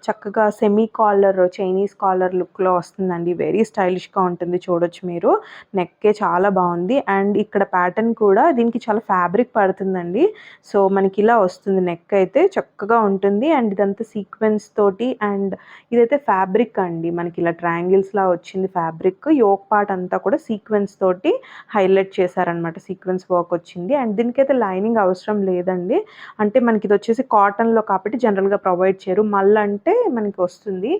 చక్కగా సెమీ కాలర్, చైనీస్ కాలర్ లుక్‌లో వస్తుందండి. వెరీ స్టైలిష్‌గా ఉంటుంది చూడొచ్చు మీరు. నెక్కే చాలా బావుంది. అండ్ ఇక్కడ ప్యాటర్న్ కూడా దీనికి చాలా ఫ్యాబ్రిక్ పడుతుందండి. సో, మనకిలా వస్తుంది నెక్ అయితే చక్కగా ఉంటుంది. అండ్ ఇదంతా సీక్వెన్స్ తోటి అండ్ ఇదైతే ఫ్యాబ్రిక్ అండి. మనకిలా ట్రయాంగిల్స్‌లా వచ్చింది ఫ్యాబ్రిక్. యోక్ పార్ట్ అంతా కూడా సీక్వెన్స్ తోటి హైలైట్ చేశారనమాట. సీక్వెన్స్ వర్క్ వచ్చింది. అండ్ దీనికైతే లైనింగ్ అవసరం లేదండి. అంటే మనకిదొచ్చేసి కాటన్‌లో కాబట్టి జనరల్‌గా ప్రొవైడ్ చేయరు. మళ్ళంటే మనకి వస్తుంది.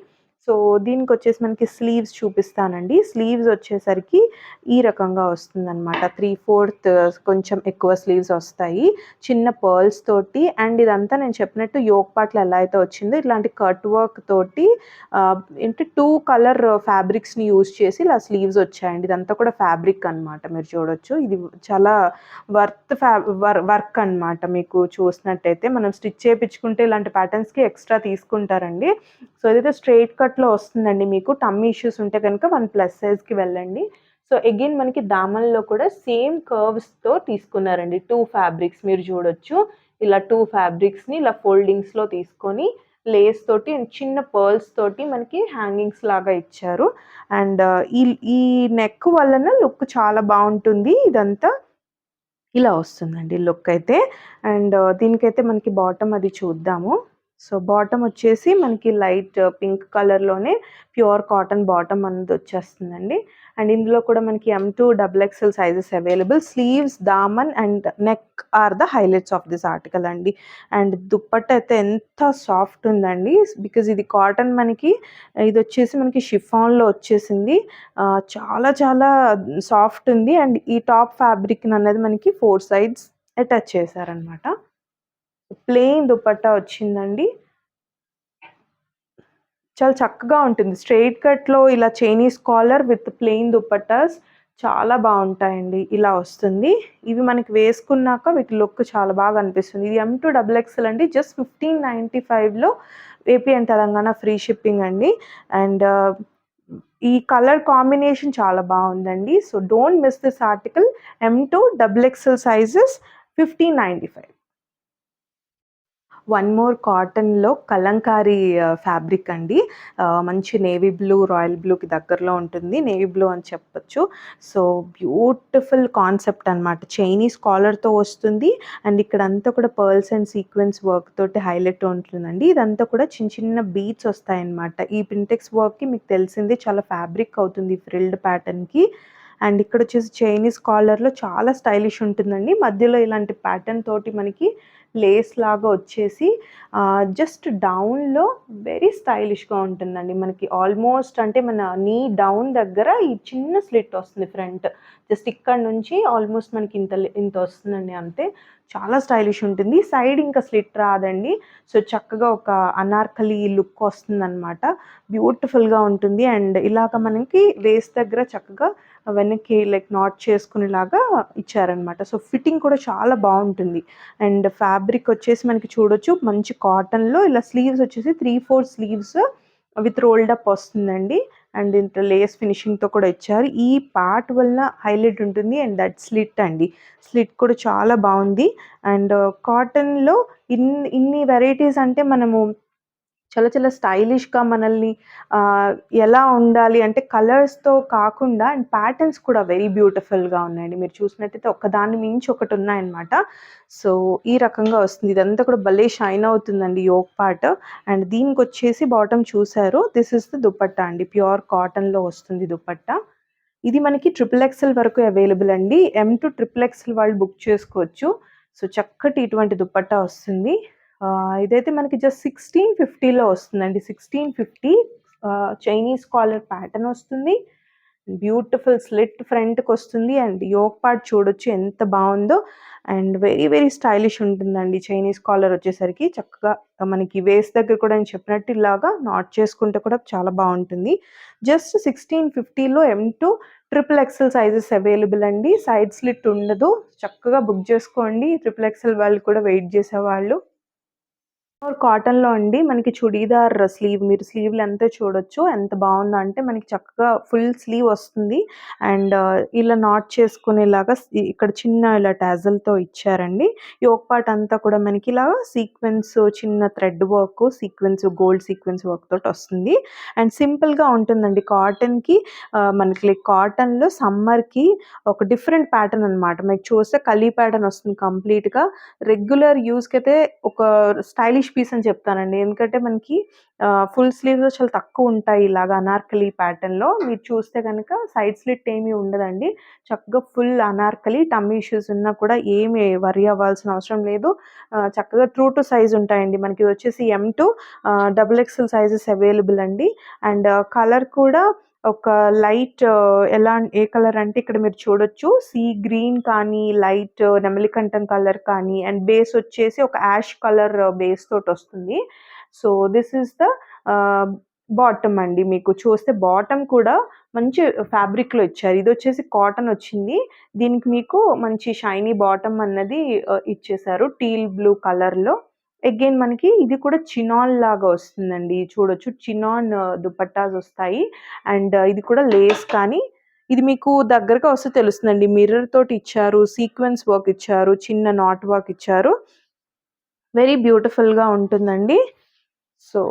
సో, దీనికొచ్చేసి మనకి స్లీవ్స్ చూపిస్తానండి. స్లీవ్స్ వచ్చేసరికి ఈ రకంగా వస్తుందనమాట. 3/4 కొంచెం ఎక్కువ స్లీవ్స్ వస్తాయి. చిన్న పర్ల్స్ తోటి అండ్ ఇదంతా నేను చెప్పినట్టు యోక్ పార్ట్‌లో ఎలా అయితే వచ్చిందో ఇట్లాంటి కట్ వర్క్ తోటి ఏంటి 2 కలర్ ఫ్యాబ్రిక్స్‌ని యూజ్ చేసి ఇలా స్లీవ్స్ వచ్చాయండి. ఇదంతా కూడా ఫ్యాబ్రిక్ అనమాట. మీరు చూడొచ్చు. ఇది చాలా వర్త్ వర్క్ అనమాట. మీకు చూసినట్టయితే మనం స్టిచ్ చేపించుకుంటే ఇలాంటి ప్యాటర్న్స్‌కి ఎక్స్‌ట్రా తీసుకుంటారండి. సో, ఇదైతే స్ట్రెయిట్ కట్‌లో వస్తుందండి మీకు. టమ్మీ ఇష్యూస్ ఉంటే గనుక 1 ప్లస్ సైజ్‌కి వెళ్ళండి. సో, అగైన్ మనకి దామన్‌లో కూడా సేమ్ కర్వ్స్‌తో తీసుకున్నారండి. 2 ఫ్యాబ్రిక్స్ మీరు చూడొచ్చు. ఇలా 2 ఫ్యాబ్రిక్స్‌ని ఇలా ఫోల్డింగ్స్‌లో తీసుకొని లేస్ తోటి అండ్ చిన్న పర్ల్స్ తోటి మనకి హ్యాంగింగ్స్ లాగా ఇచ్చారు. అండ్ ఈ ఈ నెక్ వలన లుక్ చాలా బావుంటుంది. ఇదంతా ఇలా వస్తుందండి లుక్ అయితే. అండ్ దీనికైతే మనకి బాటమ్ అది చూద్దాము. సో, బాటమ్ వచ్చేసి మనకి లైట్ పింక్ కలర్‌లోనే ప్యూర్ కాటన్ బాటమ్ అనేది వచ్చేస్తుందండి. అండ్ ఇందులో కూడా మనకి M2 XXL sizes available. Sleeves, దామన్ and neck are the highlights of this article అండి. అండ్ దుప్పట్టా అయితే ఎంత సాఫ్ట్ ఉందండి. బికాజ్ ఇది కాటన్ మనకి ఇదొచ్చేసి మనకి షిఫాన్‌లో వచ్చేసింది. చాలా చాలా సాఫ్ట్ ఉంది. అండ్ ఈ టాప్ ఫ్యాబ్రిక్‌ననేది మనకి 4 సైడ్స్ అటాచ్ చేశారనమాట. ప్లెయిన్ దుపట్టా వచ్చిందండి. చాలా చక్కగా ఉంటుంది. స్ట్రెయిట్ కట్‌లో ఇలా Chinese collar with plain dupattas చాలా బావుంటాయండి. ఇలా వస్తుంది. ఇవి మనకి వేసుకున్నాక వీటి లుక్ చాలా బాగా అనిపిస్తుంది. ఇది M2 XXL అండి. జస్ట్ 1595లో AP and Telangana free shipping అండి. అండ్ ఈ కలర్ కాంబినేషన్ చాలా బావుందండి. So, don't miss this article. M2 XXL sizes 1595. One more కాటన్‌లో కలంకారీ ఫ్యాబ్రిక్ అండి. మంచి నేవీ బ్లూ, రాయల్ బ్లూకి దగ్గరలో ఉంటుంది. నేవీ బ్లూ అని చెప్పొచ్చు. సో, బ్యూటిఫుల్ కాన్సెప్ట్ అనమాట. చైనీస్ కాలర్‌తో వస్తుంది. అండ్ ఇక్కడంతా కూడా పర్ల్స్ అండ్ సీక్వెన్స్ వర్క్ తోటి హైలైట్ ఉంటుందండి. ఇదంతా కూడా చిన్న చిన్న బీడ్స్ వస్తాయన్నమాట. ఈ పింటెక్స్ వర్క్‌కి మీకు తెలిసిందే చాలా ఫ్యాబ్రిక్ అవుతుంది ఫ్రిల్డ్ ప్యాటర్న్‌కి. అండ్ ఇక్కడొచ్చేసి చైనీస్ కాలర్‌లో చాలా స్టైలిష్ ఉంటుందండి. మధ్యలో ఇలాంటి ప్యాటర్న్ తోటి మనకి లేస్ లాగా వచ్చేసి జస్ట్ డౌన్‌లో వెరీ స్టైలిష్‌గా ఉంటుందండి. మనకి ఆల్మోస్ట్ అంటే మన నీ డౌన్ దగ్గర ఈ చిన్న స్లిట్ వస్తుంది ఫ్రంట్. జస్ట్ ఇక్కడ నుంచి ఆల్మోస్ట్ మనకి ఇంత వస్తుందండి అంతే. చాలా స్టైలిష్ ఉంటుంది. సైడ్ ఇంకా స్లిట్ రాదండి. సో, చక్కగా ఒక అనార్కలి లుక్ వస్తుందనమాట. బ్యూటిఫుల్‌గా ఉంటుంది. అండ్ ఇలాగ మనకి వేస్ట్ దగ్గర చక్కగా వెనక్కి లైక్ నాట్ చేసుకునేలాగా ఇచ్చారనమాట. సో, ఫిట్టింగ్ కూడా చాలా బావుంటుంది. అండ్ ఫ్యాబ్రిక్ వచ్చేసి మనకి చూడొచ్చు మంచి కాటన్‌లో ఇలా స్లీవ్స్ వచ్చేసి 3/4 స్లీవ్స్ విత్ రోల్డ్ అప్ వస్తుందండి. అండ్ ఇంత లేస్ ఫినిషింగ్‌తో కూడా ఇచ్చారు. ఈ పార్ట్ వలన హైలైట్ ఉంటుంది. అండ్ దట్ స్లిట్ అండి. స్లిట్ కూడా చాలా బావుంది. అండ్ కాటన్‌లో ఇన్ని వెరైటీస్ అంటే మనము చాలా చాలా స్టైలిష్‌గా మనల్ని ఎలా ఉండాలి అంటే కలర్స్‌తో కాకుండా అండ్ ప్యాటర్న్స్ కూడా వెరీ బ్యూటిఫుల్‌గా ఉన్నాయండి. మీరు చూసినట్టయితే ఒకదాన్ని మించి ఒకటున్నాయన్నమాట. సో, ఈ రకంగా వస్తుంది. ఇదంతా కూడా భలే షైన్ అవుతుందండి యోక్ పార్ట్. అండ్ దీనికొచ్చేసి బాటమ్ చూసారు. దిస్ ఈస్ ద దుపట్టా అండి. ప్యూర్ కాటన్‌లో వస్తుంది దుపట్టా. ఇది మనకి XXL వరకు అవైలబుల్ అండి. M2 XXL వాళ్ళు బుక్ చేసుకోవచ్చు. సో, చక్కటి ఇటువంటి దుపట్టా వస్తుంది. ఇదైతే మనకి జస్ట్ 1650లో వస్తుందండి. 1650 చైనీస్ కాలర్ ప్యాటర్న్ వస్తుంది. బ్యూటిఫుల్ స్లిట్ ఫ్రంట్‌కొస్తుంది అండ్ యోక్ పార్ట్ చూడొచ్చు ఎంత బావుందో. అండ్ వెరీ వెరీ స్టైలిష్ ఉంటుందండి. చైనీస్ కాలర్ వచ్చేసరికి చక్కగా మనకి వేస్ట్ దగ్గర కూడా నేను చెప్పినట్టు ఇలాగా నాట్ చేసుకుంటే కూడా చాలా బావుంటుంది. జస్ట్ 1650లో M2 triple XL sizes available అండి. సైడ్ స్లిట్ ఉండదు. చక్కగా బుక్ చేసుకోండి. ట్రిపుల్ ఎక్సెల్ వాళ్ళు కూడా వెయిట్ చేసేవాళ్ళు. కాటన్‌లో అండి మనకి చుడీదార్ స్లీవ్ మీరు స్లీవ్ లెంత్ చూడొచ్చు. ఎంత బావుందో అంటే మనకి చక్కగా ఫుల్ స్లీవ్ వస్తుంది. అండ్ ఇలా నాట్ చేసుకునేలాగా ఇక్కడ చిన్న ఇలా టాజెల్‌తో ఇచ్చారండి. యోక్ పార్ట్ అంతా కూడా మనకి ఇలాగా సీక్వెన్స్ చిన్న thread work, sequence gold sequence work తోటొస్తుంది. అండ్ సింపుల్‌గా ఉంటుందండి. కాటన్‌కి మనకి లైక్ కాటన్‌లో సమ్మర్‌కి ఒక డిఫరెంట్ ప్యాటర్న్ అనమాట. మీకు చూస్తే కలీ ప్యాటర్న్ వస్తుంది కంప్లీట్‌గా. రెగ్యులర్ యూజ్‌కైతే ఒక స్టైలిష్ పీస్ అని చెప్తానండి. ఎందుకంటే మనకి ఫుల్ స్లీవ్స్ చాలా తక్కువుంటాయి ఇలాగ అనార్కలి ప్యాటర్న్‌లో. మీరు చూస్తే గనక సైడ్ స్లిట్ ఏమీ ఉండదండి. చక్కగా ఫుల్ అనార్కలి టమ్మీ ఇష్యూస్ ఉన్నా కూడా ఏమి వర్రీ అవ్వాల్సిన అవసరం లేదు. చక్కగా ట్రూ టు సైజ్ ఉంటాయండి. మనకి వచ్చేసి M2 double XL sizes available అండి. అండ్ కలర్ కూడా ఒక లైట్ ఏ కలర్ అంటే ఇక్కడ మీరు చూడొచ్చు. సీ గ్రీన్ కానీ, లైట్ నెమలికంఠం కలర్ కానీ అండ్ బేస్ వచ్చేసి ఒక యాష్ కలర్ బేస్ తోటొస్తుంది. So, this is the ah, bottom అండి. మీకు చూస్తే బాటమ్ కూడా మంచి ఫ్యాబ్రిక్‌లో ఇచ్చారు. ఇదొచ్చేసి కాటన్ వచ్చింది. దీనికి మీకు మంచి షైనీ బాటమ్ అన్నది ఇచ్చేశారు. టీల్ బ్లూ కలర్‌లో. అగైన్ మనకి ఇది కూడా చినాన్ లాగా వస్తుందండి. చూడొచ్చు చినాన్ దుపట్టాస్ వస్తాయి. అండ్ ఇది కూడా లేస్ కానీ ఇది మీకు దగ్గరగా వస్తే తెలుస్తుందండి. మిర్రర్ తోటి ఇచ్చారు. సీక్వెన్స్ వర్క్ ఇచ్చారు. చిన్న నాట్ వర్క్ ఇచ్చారు. వెరీ బ్యూటిఫుల్‌గా ఉంటుందండి. సో,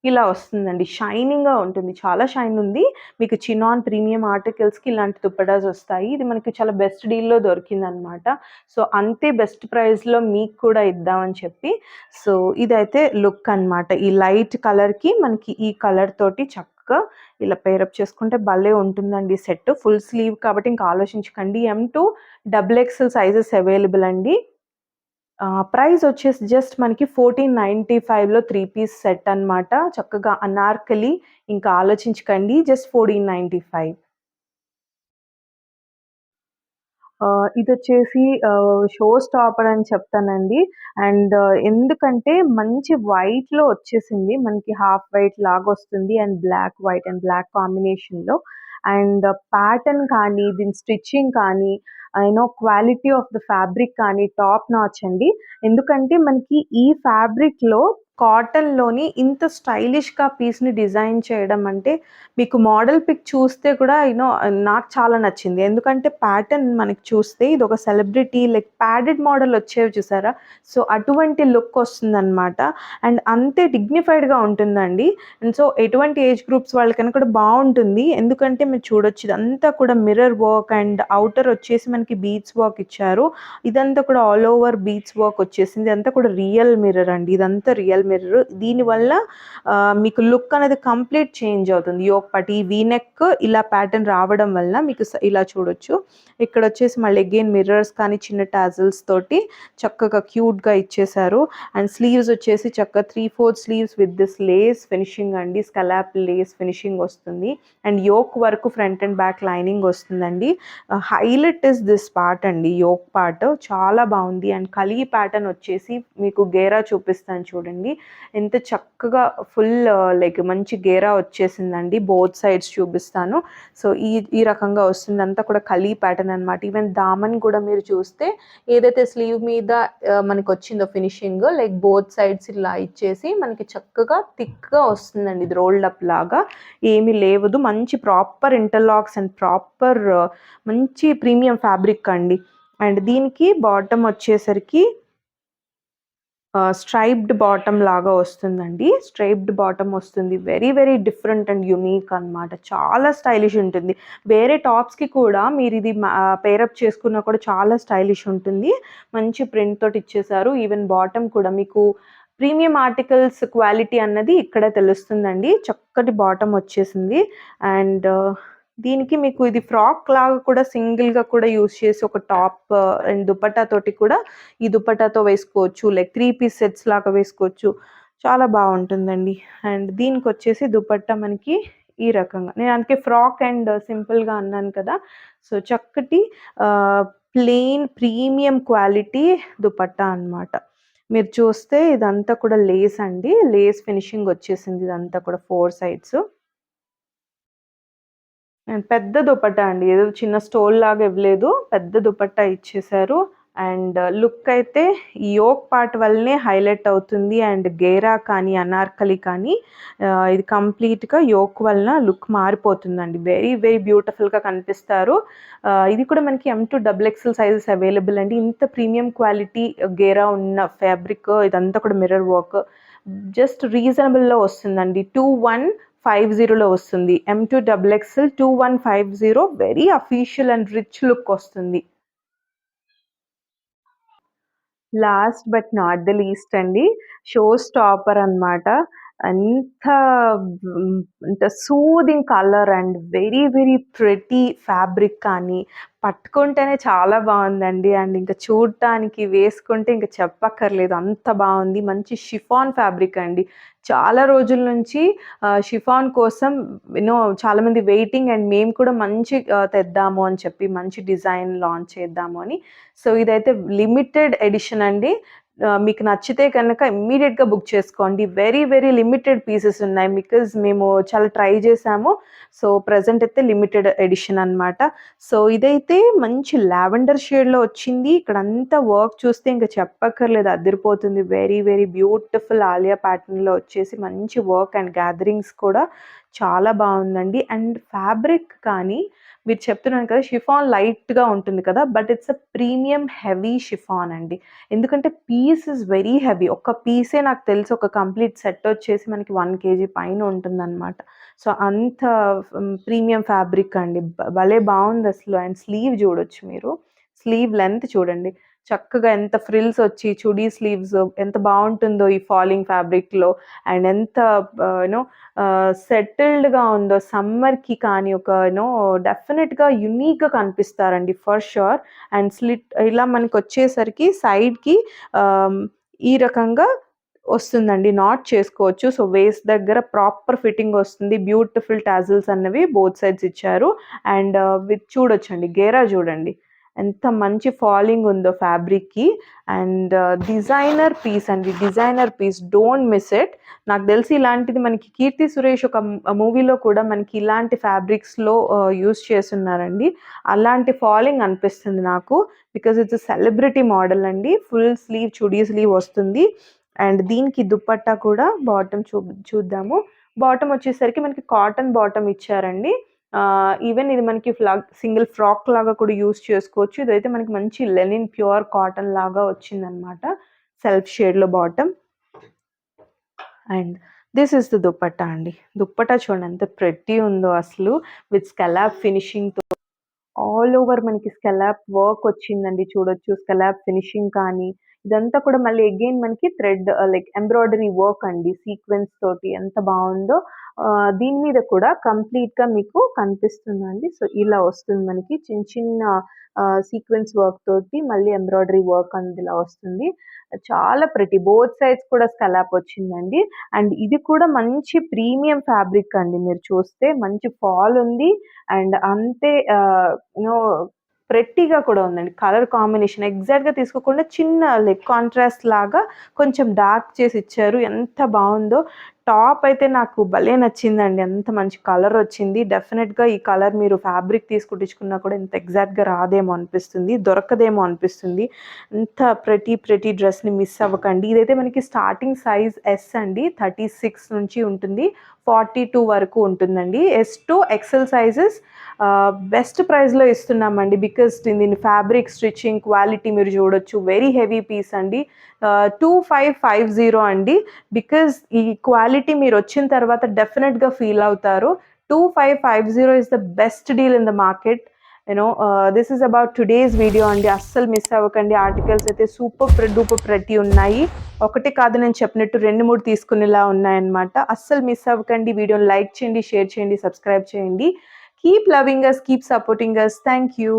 ఇలా వస్తుందండి. షైనింగ్‌గా ఉంటుంది. చాలా షైన్ ఉంది. మీకు చినాన్ ప్రీమియం ఆర్టికల్స్‌కి ఇలాంటి దుప్పటాస్ వస్తాయి. ఇది మనకి చాలా బెస్ట్ డీల్‌లో దొరికిందనమాట. సో, అంతే బెస్ట్ ప్రైస్‌లో మీకు కూడా ఇద్దామని చెప్పి. సో, ఇదైతే లుక్ అనమాట. ఈ లైట్ కలర్‌కి మనకి ఈ కలర్ తోటి చక్కగా ఇలా పెయిరప్ చేసుకుంటే భలే ఉంటుందండి సెట్. ఫుల్ స్లీవ్ కాబట్టి ఇంక ఆలోచించకండి. M2 double XL sizes available అండి. ప్రైస్ వచ్చేసి జస్ట్ మనకి 1495లో 3 పీస్ సెట్ అనమాట. చక్కగా అనార్కలి ఇంకా ఆలోచించకండి. జస్ట్ 1495. ఇదొచ్చేసి షో స్టాపర్ అని చెప్తానండి. అండ్ ఎందుకంటే మంచి వైట్‌లో వచ్చేసింది. మనకి హాఫ్ వైట్ లాగొస్తుంది and black, white and black కాంబినేషన్‌లో. అండ్ ప్యాటర్న్ కానీ, దీని స్టిచ్చింగ్ కానీ, క్వాలిటీ ఆఫ్ ద ఫ్యాబ్రిక్ కానీ టాప్ నాచ్ అండి. ఎందుకంటే మనకి ఈ ఫ్యాబ్రిక్‌లో కాటన్‌లోని ఇంత స్టైలిష్‌గా పీస్‌ని డిజైన్ చేయడం అంటే మీకు మోడల్ పిక్ చూస్తే కూడా నాకు చాలా నచ్చింది. ఎందుకంటే ప్యాటర్న్ మనకి చూస్తే ఇదొక సెలబ్రిటీ లైక్ ప్యాడెడ్ మోడల్ వచ్చేవి చూసారా? సో, అటువంటి లుక్ వస్తుందనమాట. అండ్ అంతే డిగ్నిఫైడ్‌గా ఉంటుందండి. అండ్ సో, ఎటువంటి ఏజ్ గ్రూప్స్ వాళ్ళకైనా కూడా బావుంటుంది. ఎందుకంటే మీరు చూడొచ్చు ఇదంతా కూడా మిర్రర్ వర్క్ అండ్ ఔటర్ వచ్చేసి మనకి బీడ్స్ వర్క్ ఇచ్చారు. ఇదంతా కూడా ఆల్ ఓవర్ బీడ్స్ వర్క్ వచ్చేసింది. ఇదంతా కూడా రియల్ మిర్రర్ అండి. ఇదంతా రియల్ మిర్రర్. దీనివల్ల మీకు లుక్ అనేది కంప్లీట్ చేంజ్ అవుతుంది. యోక్ పార్ట్ ఈ వీ నెక్ ఇలా ప్యాటర్న్ రావడం వల్ల మీకు ఇలా చూడొచ్చు. ఇక్కడొచ్చేసి మళ్ళీ అగైన్ మిర్రర్స్ కానీ చిన్న టాజిల్స్ తోటి చక్కగా క్యూట్‌గా ఇచ్చేశారు. అండ్ స్లీవ్స్ వచ్చేసి చక్కగా 3/4 sleeves with this lace finishing అండి. స్కలాప్ లేస్ ఫినిషింగ్ వస్తుంది. అండ్ యోక్ వరకు ఫ్రంట్ అండ్ బ్యాక్ లైనింగ్ వస్తుందండి. హైలైట్ ఇస్ దిస్ పార్ట్ అండి. యోక్ పార్ట్ చాలా బావుంది. అండ్ కలీ ప్యాటర్న్ వచ్చేసి మీకు గేరా చూపిస్తాను చూడండి. ఎంత చక్కగా ఫుల్ లైక్ మంచి గేరా వచ్చేసిందండి. బోత్ సైడ్స్ చూపిస్తాను. సో, ఈ రకంగా వస్తుంది. అంతా కూడా కలీ ప్యాటర్న్ అనమాట. ఈవెన్ దామన్ కూడా మీరు చూస్తే ఏదైతే స్లీవ్ మీద మనకొచ్చిందో ఫినిషింగ్ లైక్ బోత్ సైడ్స్ ఇలా ఇచ్చేసి మనకి చక్కగా థిక్‌గా వస్తుందండి. ఇది రోల్డ్ అప్ లాగా ఏమీ లేవదు. మంచి ప్రాపర్ ఇంటర్లాక్స్ అండ్ ప్రాపర్ మంచి ప్రీమియం ఫ్యాబ్రిక్ అండి. అండ్ దీనికి బాటమ్ వచ్చేసరికి స్ట్రైప్డ్ బాటమ్ లాగా వస్తుందండి. స్ట్రైప్డ్ బాటమ్ వస్తుంది. Very very different and unique అనమాట. చాలా స్టైలిష్ ఉంటుంది. వేరే టాప్స్‌కి కూడా మీరిది పెయిరప్ చేసుకున్నా కూడా చాలా స్టైలిష్ ఉంటుంది. మంచి ప్రింట్ తోటి ఇచ్చేశారు. ఈవెన్ బాటమ్ కూడా మీకు ప్రీమియం ఆర్టికల్స్ క్వాలిటీ అన్నది ఇక్కడే తెలుస్తుందండి. చక్కటి బాటమ్ వచ్చేసింది. అండ్ దీనికి మీకు ఇది ఫ్రాక్ లాగా కూడా సింగిల్‌గా కూడా యూజ్ చేసి ఒక టాప్ అండ్ దుపట్టా తోటి కూడా ఈ దుపట్టాతో వేసుకోవచ్చు. లైక్ 3 పీస్ సెట్స్ లాగా వేసుకోవచ్చు. చాలా బావుంటుందండి. అండ్ దీనికొచ్చేసి దుపట్టా మనకి ఈ రకంగా. నేను అందుకే ఫ్రాక్ అండ్ సింపుల్‌గా అన్నాను కదా! సో, చక్కటి ప్లెయిన్ ప్రీమియం క్వాలిటీ దుపట్టా అనమాట. మీరు చూస్తే ఇదంతా కూడా లేస్ అండి. లేస్ ఫినిషింగ్ వచ్చేసింది ఇదంతా కూడా 4 సైడ్స్. అండ్ పెద్ద దుపట్టా అండి. ఏదో చిన్న స్టోల్‌లాగా ఇవ్వలేదు. పెద్ద దుపట్టా ఇచ్చేశారు. అండ్ లుక్ అయితే ఈ యోక్ పార్ట్ వల్లనే హైలైట్ అవుతుంది. అండ్ గేరా కానీ, అనార్కలి కానీ ఇది కంప్లీట్‌గా యోక్ వలన లుక్ మారిపోతుందండి. వెరీ వెరీ బ్యూటిఫుల్‌గా కనిపిస్తారు. ఇది కూడా మనకి M2 XXL సైజెస్ అవైలబుల్ అండి. ఇంత ప్రీమియం క్వాలిటీ గేరా ఉన్న ఫ్యాబ్రిక్ ఇదంతా కూడా మిర్రర్ వర్క్ జస్ట్ రీజనబుల్‌లో వస్తుందండి. 2150లో వస్తుంది. M2 XXL 2150 very official and rich look వస్తుంది. Last but not the least అండి. షో స్టాపర్ అనమాట. అంత అంత soothing colour and very very pretty fabric కానీ, పట్టుకుంటేనే చాలా బావుందండి. అండ్ ఇంకా చూడటానికి, వేసుకుంటే ఇంక చెప్పక్కర్లేదు. అంత బావుంది. మంచి షిఫాన్ ఫ్యాబ్రిక్ అండి. చాలా రోజుల నుంచి షిఫాన్ కోసం చాలామంది వెయిటింగ్ అండ్ మేము కూడా మంచి తెద్దాము అని చెప్పి, మంచి డిజైన్ లాంచ్ చేద్దాము అని. సో, ఇదైతే లిమిటెడ్ ఎడిషన్ అండి. మీకు నచ్చితే కనుక ఇమ్మీడియేట్‌గా బుక్ చేసుకోండి. వెరీ వెరీ లిమిటెడ్ పీసెస్ ఉన్నాయి. బికాజ్ మేము చాలా ట్రై చేసాము. సో, ప్రెజెంట్ అయితే లిమిటెడ్ ఎడిషన్ అనమాట. సో, ఇదైతే మంచి లావెండర్ షేడ్‌లో వచ్చింది. ఇక్కడంతా వర్క్ చూస్తే ఇంక చెప్పక్కర్లేదు, అదిరిపోతుంది. వెరీ వెరీ బ్యూటిఫుల్ ఆలియా ప్యాటర్న్‌లో వచ్చేసి మంచి వర్క్ అండ్ గ్యాదరింగ్స్ కూడా చాలా బావుందండి. అండ్ ఫ్యాబ్రిక్ కానీ మీరు చెప్తున్నాను కదా, షిఫాన్ లైట్‌గా ఉంటుంది కదా! But it's a premium heavy chiffon అండి. ఎందుకంటే పీస్ ఇస్ వెరీ హెవీ. ఒక్క పీసే నాకు తెలిసి ఒక కంప్లీట్ సెట్ వచ్చేసి మనకి 1 కేజీ పైన ఉంటుందనమాట. సో, అంత ప్రీమియం ఫ్యాబ్రిక్ అండి. భలే బావుందసలు. అండ్ స్లీవ్ చూడొచ్చు మీరు. స్లీవ్ లెంత్ చూడండి. చక్కగా ఎంత ఫ్రిల్స్ వచ్చి చుడీ స్లీవ్స్ ఎంత బావుంటుందో ఈ ఫాలింగ్ ఫ్యాబ్రిక్‌లో. అండ్ ఎంత యూనో సెటిల్డ్‌గా ఉందో సమ్మర్‌కి కానీ డెఫినిట్‌గా యూనిక్‌గా కనిపిస్తారండి ఫర్ ష్యూర్. అండ్ స్లిట్ ఇలా మనకొచ్చేసరికి సైడ్‌కి ఈ రకంగా వస్తుందండి. నాట్ చేసుకోవచ్చు. సో, వేస్ట్ దగ్గర ప్రాపర్ ఫిట్టింగ్ వస్తుంది. బ్యూటిఫుల్ టాజిల్స్ అన్నవి బోత్ సైడ్స్ ఇచ్చారు. అండ్ చూడొచ్చండి. గేరా చూడండి. ఎంత మంచి ఫాలింగ్ ఉందో ఫ్యాబ్రిక్‌కి. అండ్ డిజైనర్ పీస్ అండి. Designer piece. Don't miss it. నాకు తెలిసి ఇలాంటిది మనకి 'కీర్తి సురేష్' ఒక మూవీలో కూడా మనకి ఇలాంటి ఫ్యాబ్రిక్స్‌లో యూజ్ చేసున్నారండి. అలాంటి ఫాలింగ్ అనిపిస్తుంది నాకు. Because it's a celebrity model అండి. ఫుల్ స్లీవ్ చుడీ స్లీవ్ వస్తుంది. అండ్ దీనికి దుపట్టా కూడా బాటమ్ చూద్దాము. బాటమ్ వచ్చేసరికి మనకి కాటన్ బాటమ్ ఇచ్చారండి. ఈవెన్ ఇది మనకి సింగిల్ ఫ్రాక్ లాగా కూడా యూజ్ చేసుకోవచ్చు. ఇదైతే మనకి మంచి లెనిన్ ప్యూర్ కాటన్ లాగా వచ్చిందనమాట. సెల్ఫ్ షేడ్‌లో bottom. And this is the dupatta అండి. దుపట్టా చూడండి ఎంత ప్రెట్టీ ఉందో అసలు. విత్ స్కలాప్ ఫినిషింగ్‌తో ఆల్ ఓవర్ మనకి స్కలాప్ వర్క్ వచ్చిందండి చూడొచ్చు. స్కలాప్ ఫినిషింగ్ కానీ, ఇదంతా కూడా మళ్ళీ అగైన్ మనకి థ్రెడ్ లైక్ ఎంబ్రాయిడరీ వర్క్ అండి. సీక్వెన్స్ తోటి ఎంత బావుందో. దీని మీద కూడా కంప్లీట్‌గా మీకు కనిపిస్తుందండి. సో, ఇలా వస్తుంది మనకి చిన్న చిన్న సీక్వెన్స్ వర్క్ తోటి మళ్ళీ ఎంబ్రాయిడరీ వర్క్ అనేది ఇలా వస్తుంది. చాలా ప్రెటీ. బోత్ సైడ్స్ కూడా స్కలాప్ వచ్చిందండి. అండ్ ఇది కూడా మంచి ప్రీమియం ఫ్యాబ్రిక్ అండి. మీరు చూస్తే మంచి ఫాల్ ఉంది. అండ్ అంతే యూనో ప్రెట్టీగా కూడా ఉందండి. కలర్ కాంబినేషన్ ఎగ్జాక్ట్‌గా తీసుకోకుండా చిన్న లైక్ కాంట్రాస్ట్ లాగా కొంచెం డార్క్ చేసి ఇచ్చారు. ఎంత బావుందో. టాప్ అయితే నాకు భలే నచ్చిందండి. ఎంత మంచి కలర్ వచ్చింది. డెఫినిట్‌గా ఈ కలర్ మీరు ఫ్యాబ్రిక్ తీసి కుట్టించుకున్నా కూడా ఇంత ఎగ్జాక్ట్‌గా రాదేమో అనిపిస్తుంది. దొరకదేమో అనిపిస్తుంది. ఇంత ప్రెటీ డ్రెస్‌ని మిస్ అవ్వకండి. ఇదైతే మనకి స్టార్టింగ్ సైజ్ ఎస్ అండి. 36 నుంచి ఉంటుంది. 42 వరకు ఉంటుందండి. S2 XL సైజెస్ బెస్ట్ ప్రైస్‌లో ఇస్తున్నామండి. బికాజ్ దీని ఫ్యాబ్రిక్, స్టిచ్చింగ్ క్వాలిటీ మీరు చూడొచ్చు. వెరీ హెవీ పీస్ అండి. 2550 అండి. బికాజ్ ఈ క్వాలిటీ మీరొచ్చిన తర్వాత డెఫినిట్‌గా ఫీల్ అవుతారు. 2550 is the best deal in the market. This is about today's video అండి. అస్సలు మిస్ అవ్వకండి. ఆర్టికల్స్ అయితే సూపర్ డూపర్ ప్రెటీ ఉన్నాయి. ఒకటి కాదు, నేను చెప్పినట్టు 2, 3 తీసుకునేలా ఉన్నాయన్నమాట. అస్సలు మిస్ అవ్వకండి. వీడియోని లైక్ చేయండి, షేర్ చేయండి, సబ్స్క్రైబ్ చేయండి. Keep loving us, keep supporting us. Thank you.